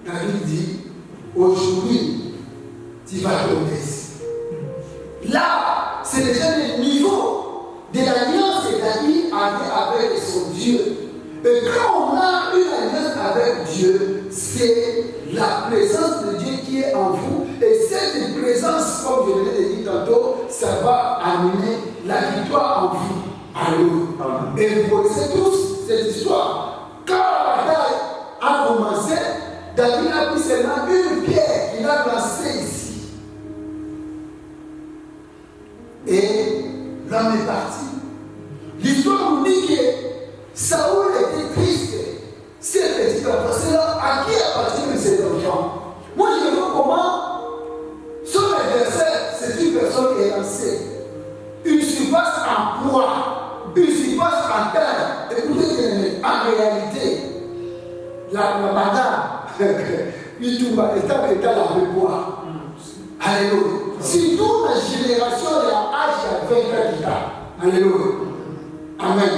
David dit, aujourd'hui, tu vas tomber ici. Là, c'est déjà le niveau de l'alliance que David avait avec son Dieu. Et quand on a une alliance avec Dieu, c'est la présence de Dieu qui est en vous. Et cette présence, comme je l'ai dit tantôt, ça va amener la victoire en vous. Alléluia. Et vous connaissez tous cette histoire. Quand la bataille a commencé, David a pris seulement une pierre qu'il a lancée ici. Et l'homme est parti. L'histoire nous dit que Saoul était triste. C'est petit là, à qui appartient cet enfant? Moi, je vois comment son adversaire, c'est une personne qui est lancée. Une surface en poids, une surface en terre. Écoutez, en réalité, la bagarre, il tombe à l'état de poids. Alléluia. Surtout la génération de l'âge de 20 ans. Alléluia. Amen.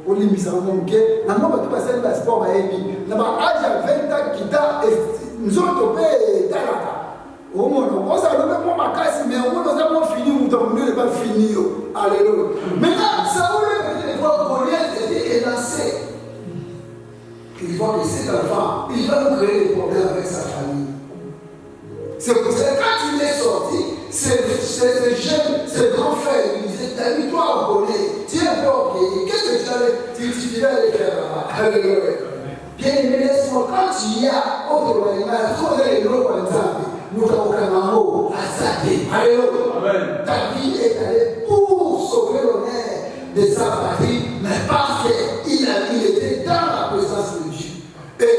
On lit mis en nom que n'a pas tout passé le sport à Emi. N'a pas âge à 20 ans qui t'a nous ont topé Dalaka. Au moins, on s'est levé pour ma casse, mais au moins, nous avons fini, nous n'avons pas fini. Alléluia. Maintenant, ça voulait dire que Goliath était élancé. Il voit que cet enfant, il va nous créer des problèmes avec sa famille. C'est pour ça que quand il est sorti, ces jeunes, ces grands frères, ils disaient, David, toi, on connaît, tu es un peu orgueilleux, qu'est-ce que tu vas aller faire là-bas? Alléluia. Bien aimé, laisse-moi, quand tu y as autre animal, quand on est les gros par exemple, nous avons un mot à Zadé. Alléluia. David est allé pour sauver l'honneur de sa patrie, mais parce qu'il était dans la présence de Dieu. Et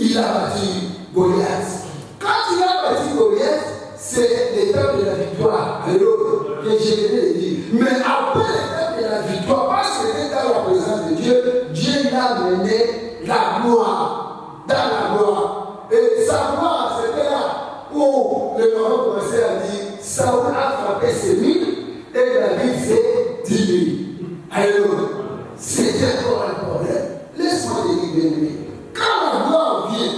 il a battu Goliath. Quand il a battu Goliath, c'est l'étape de la victoire. Alléluia. Que je l'ai dit. Mais après l'étape de la victoire, parce qu'il était dans la présence de Dieu, Dieu l'a mené la gloire. Dans la gloire. Et sa gloire, c'était là où le Maroc commençait à dire Saoul a frappé ses 1000 et David c'est 10 000. Alléluia. C'était encore un problème. Laisse-moi te dire, bien aimé. Quand la gloire vient,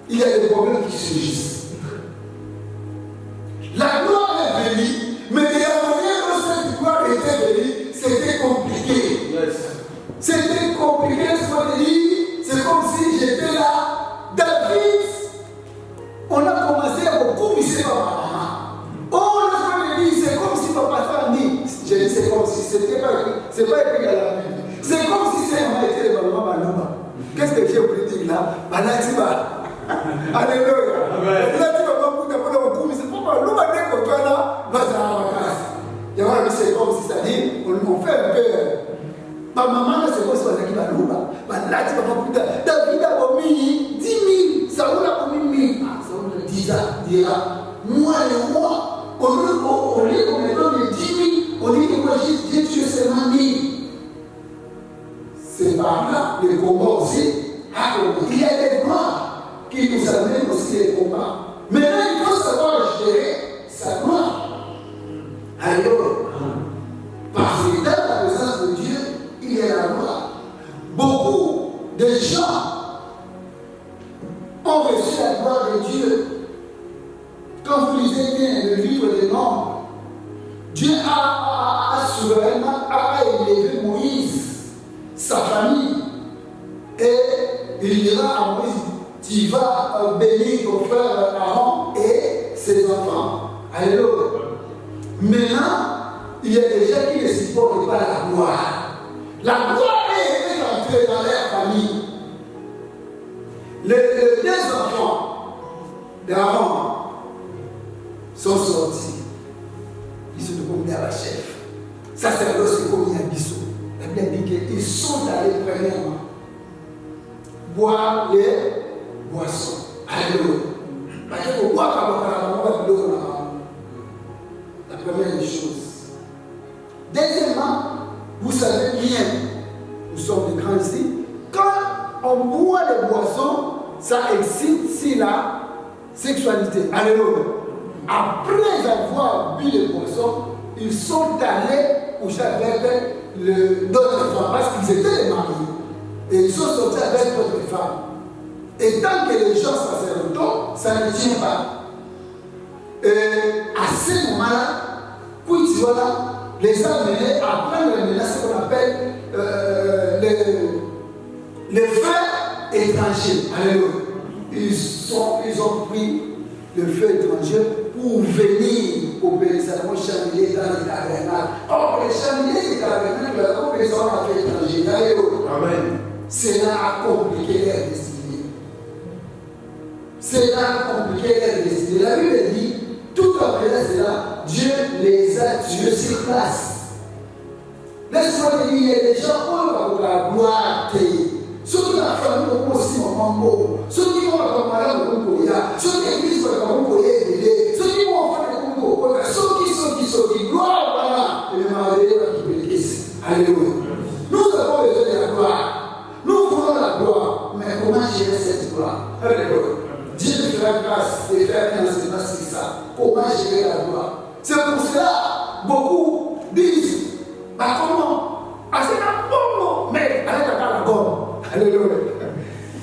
il y a des problèmes qui surgissent. La gloire est venue, mais de la manière dont cette gloire était venue, c'était compliqué. Yes. C'était compliqué, laisse-moi te dire. C'est comme si j'étais là. David, on a commencé à beaucoup miser papa. Oh, laisse-moi te dire, c'est comme si papa t'a dit. J'ai dit, c'est comme si, c'est pas écrit à la Bible. C'est comme si c'est moi été le maman Banouba. Qu'est-ce que j'ai voulu dire là? Banatiba. Alléluia. Là, tu vas pas pour d'abord beaucoup, mais c'est pas mal. L'homme a dit qu'on doit là, va à la casse. Il y a c'est comme si ça dit, on fait un peu. Ma maman, c'est comme si on a dit Banouba. Là, tu vas pas pour David a commis 10 000. Saoul a commis 1000. Ah, Saoul dira, moi et moi, on dit qu'on me donne 10 000. On dit que moi j'ai tué seulement 1000. C'est par là les combats aussi. Il y a des gloires qui nous amènent aussi les combats. Maintenant, il faut savoir gérer sa gloire. Alors, parce que dans la présence de Dieu, il y a la gloire. Beaucoup de gens ont reçu la gloire de Dieu. Quand vous lisez bien le livre des Nombres, Dieu a souverainement élevé Moïse, sa famille, et il dira à Moïse, tu vas bénir ton frère Aaron et ses enfants. Alléluia. Maintenant, il y a des gens qui ne supportent pas la gloire. La gloire est entrée dans leur famille. Les deux enfants d'Aaron sont sortis. Ils sont commis à la chef. Ça, c'est lorsqu'ils sont commis à Bissot. La Bible dit qu'ils sont allés premièrement boire les boissons. Alléluia. Parce qu'on boit la première des choses. Deuxièmement, vous savez bien nous sommes des grands ici, quand on boit les boissons, ça excite si la sexualité. Alléluia. Après avoir bu les boissons, ils sont allés coucher avec d'autres femmes parce qu'ils étaient les maris. Et ils sont sortis avec d'autres femmes. Et tant que les gens sacerdotaux, ça ne tient pas. Et à ce moment-là, les a menés à prendre ce qu'on appelle les frères étrangers. Alléluia. Ils ont pris le feu étranger pour venir opérer ça dans le chandelier dans le tabernacle. Or, les chandeliers du tabernacle, comme les hommes ont fait étranger. Alléluia. Amen. Cela a compliqué leur destinée. Cela a compliqué leur destinée. La Bible dit, tout après cela, Dieu les a tués sur place. Laisse-moi te dire, il y a des gens pour la gloire. Ceux qui ont famille ont aussi mon mambo. Ceux qui ont la malade de Moukoya. Ceux qui ont l'église de Moukoya et ceux qui ont fait le Moukoya. Ceux qui gloire, voilà. Et le marié qui peut l'église. Alléluia. Nous avons besoin de la gloire. Nous voulons la gloire. Mais comment gérer cette gloire? Alléluia. Dieu nous fera grâce de faire un enseignement sur ça. Comment gérer la gloire? C'est pour cela, beaucoup disent, bah comment? Ah, c'est un bon mot, mais allez à la gomme. Alléluia.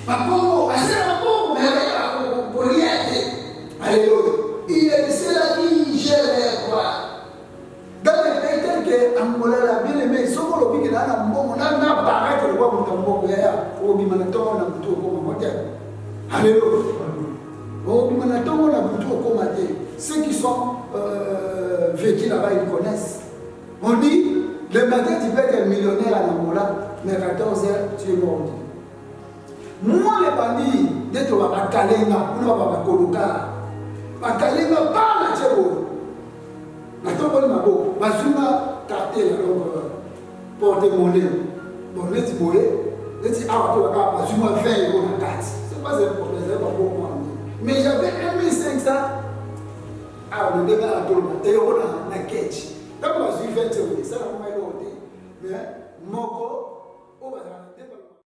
Bah comment? Ah, c'est un bon mot, mais allez à la poliette. Alléluia. Il y a de ceux-là qui gèrent la gloire. Dans les pays tels que Angola, la bien-aimée, ils sont pour le pays qui a un bon mot, on a barré que le roi pour un bon mot, pour le bimanaton, on a plutôt comme un modèle. Alléluia. Ceux qui sont vécus là-bas, ils connaissent. On dit, le matin, tu peux être millionnaire à Angola, mais à 14h, tu es mort. Moi, les bandits, d'être à Kalenga, on va à Koloka. À Kalenga, pas la Tchébo. Maintenant, on a beau. Bazuma, cartel, porte-monnaie. Bon, les petits boyés, les petits arabes, Bazuma 20 € la carte. C'est pas un problème, c'est pas pour moi. Mais j'avais 1500. Ah, on est dans la tour, et on a la quête. Donc, moi, je suis fait, ça n'a pas été. Mais, mon corps,